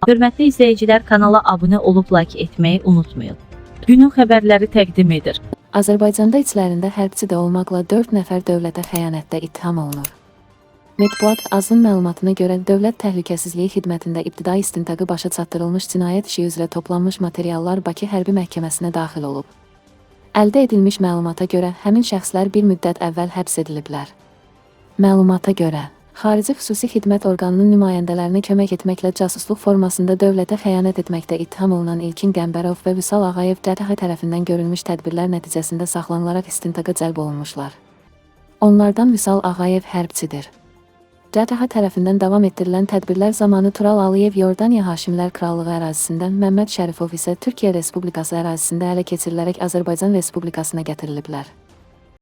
Hörmətli izləyicilər, kanala abunə olub like etməyi unutmayın. Günün xəbərləri təqdim edir. Azərbaycanda içlərində hərbçi də olmaqla 4 nəfər dövlətə xəyanətdə ittiham olunur. Mətbuat Azın məlumatına görə Dövlət Təhlükəsizliyi Xidmətində ibtidai istintaqı başa çatdırılmış cinayət işi üzrə toplanmış materiallar Bakı Hərbi Məhkəməsinə daxil olub. Əldə edilmiş məlumata görə həmin şəxslər bir müddət əvvəl həbs ediliblər. Məlumata görə, xarici xüsusi xidmət orqanının nümayəndələrinə kömək etməklə casusluq formasında dövlətə xəyanət etməkdə ittiham olunan İlkin Qəmbərov və Vüsal Ağayev DTH tərəfindən görülmüş tədbirlər nəticəsində saxlanılaraq istintaqa cəlb olunmuşlar. Onlardan Vüsal Ağayev hərbçidir. DTH tərəfindən davam etdirilən tədbirlər zamanı Tural Aliyev Yordaniya Haşimlər Krallığı ərazisindən, Məmməd Şərifov isə Türkiyə Respublikası ərazisində ələ keçirilərək Azərbaycan Respublikasına gətiriliblər.